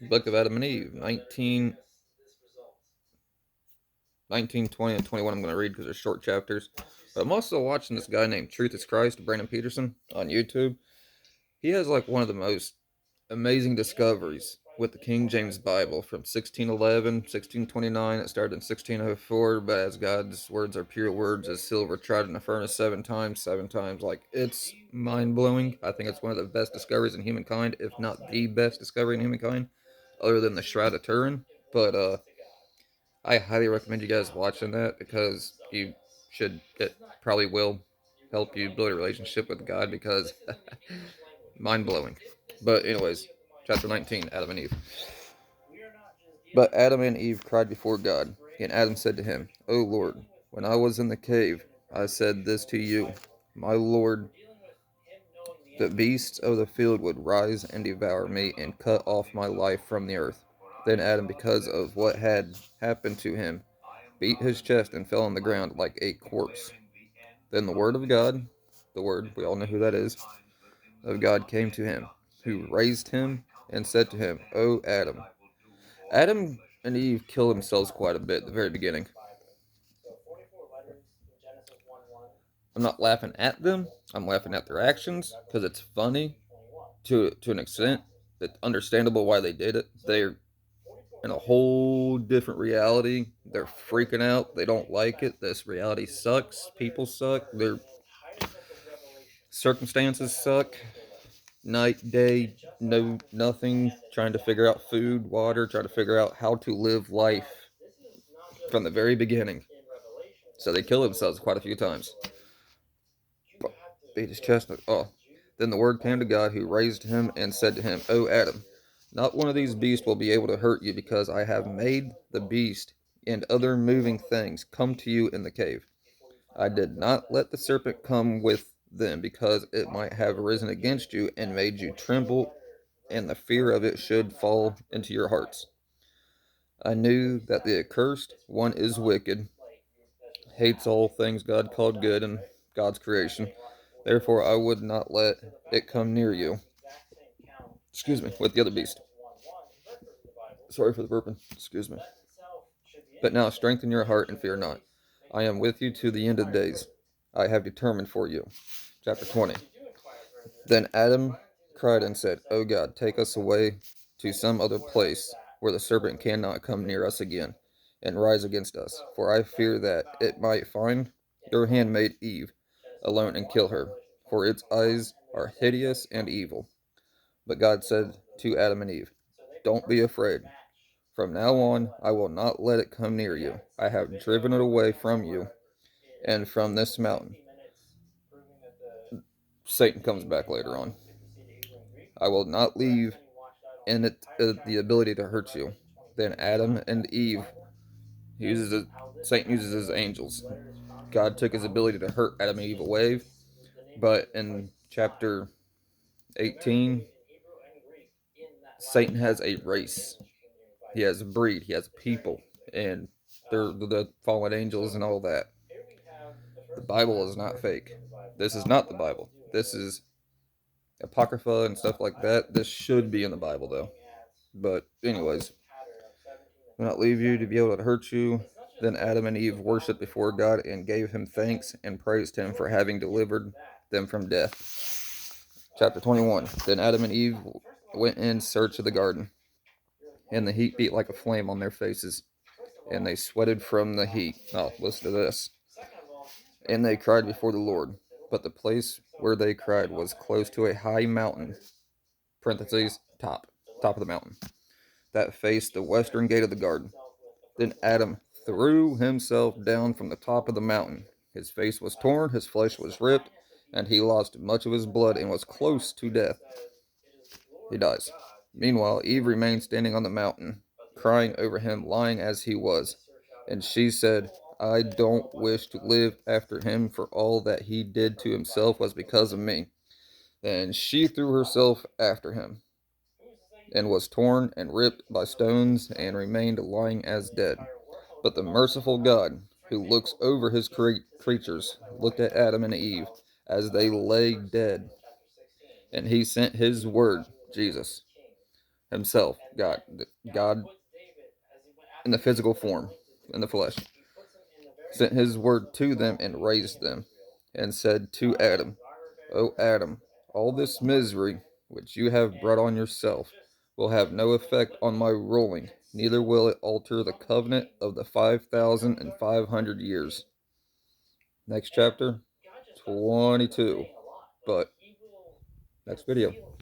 Book of Adam and Eve, 19, 20, and 21. I'm going to read because they're short chapters. But I'm also watching this guy named Truth is Christ, Brandon Peterson, on YouTube. He has like one of the most amazing discoveries with the King James Bible from 1611, 1629. It started in 1604, but as God's words are pure words as silver tried in the furnace seven times. Like, it's mind blowing. I think it's one of the best discoveries in humankind, if not the best discovery in humankind, other than the Shroud of Turin. But I highly recommend you guys watching that because you should. It probably will help you build a relationship with God because mind blowing. But anyways, chapter 19, Adam and Eve. But Adam and Eve cried before God, and Adam said to him, O Lord, when I was in the cave, I said this to you, my Lord, the beasts of the field would rise and devour me and cut off my life from the earth. Then Adam, because of what had happened to him, beat his chest and fell on the ground like a corpse. Then the word of God, the word, we all know who that is, of God came to him, who raised him and said to him, O Adam. Adam and Eve kill themselves quite a bit at the very beginning. I'm not laughing at them, I'm laughing at their actions because it's funny to an extent. It's understandable why they did it. They're in a whole different reality. They're freaking out. They don't like it. This reality sucks. People suck. Their circumstances suck. Night, day, no, nothing. Trying to figure out food, water, trying to figure out how to live life from the very beginning. So they kill themselves quite a few times. Beat his chest. Oh. Then the word came to God, who raised him and said to him, O Adam, not one of these beasts will be able to hurt you, because I have made the beast and other moving things come to you in the cave. I did not let the serpent come with them, because it might have risen against you and made you tremble, and the fear of it should fall into your hearts. I knew that the accursed one is wicked, hates all things God called good and God's creation. Therefore, I would not let it come near you. Excuse me, with the other beast. Sorry for the burping. Excuse me. But now strengthen your heart and fear not. I am with you to the end of the days. I have determined for you. Chapter 20. Then Adam cried and said, O God, take us away to some other place where the serpent cannot come near us again and rise against us. For I fear that it might find your handmaid Eve alone and kill her, for its eyes are hideous and evil. But God said to Adam and Eve, Don't be afraid. From now on, I will not let it come near you. I have driven it away from you and from this mountain. Satan comes back later on. I will not leave in it the ability to hurt you. Then Adam and Eve Satan uses his angels. God took his ability to hurt Adam and Eve away, but in chapter 18, Satan has a race. He has a breed. He has people, and they're the fallen angels and all that. The Bible is not fake. This is not the Bible. This is Apocrypha and stuff like that. This should be in the Bible, though. But, anyways, will not leave you to be able to hurt you. Then Adam and Eve worshipped before God and gave him thanks and praised him for having delivered them from death. Chapter 21. Then Adam and Eve went in search of the garden, and the heat beat like a flame on their faces, and they sweated from the heat. Oh, listen to this. And they cried before the Lord. But the place where they cried was close to a high mountain, parentheses, top of the mountain, that faced the western gate of the garden. Then Adam threw himself down from the top of the mountain. His face was torn, his flesh was ripped, and he lost much of his blood and was close to death. He dies. Meanwhile, Eve remained standing on the mountain, crying over him, lying as he was. And she said, I don't wish to live after him, for all that he did to himself was because of me. Then she threw herself after him, and was torn and ripped by stones, and remained lying as dead. But the merciful God, who looks over his creatures, looked at Adam and Eve as they lay dead, and he sent his word, Jesus, himself, God in the physical form, in the flesh, sent his word to them and raised them, and said to Adam, O Adam, all this misery which you have brought on yourself will have no effect on my ruling, neither will it alter the covenant of the 5,500 years. Next chapter, 22. But next video.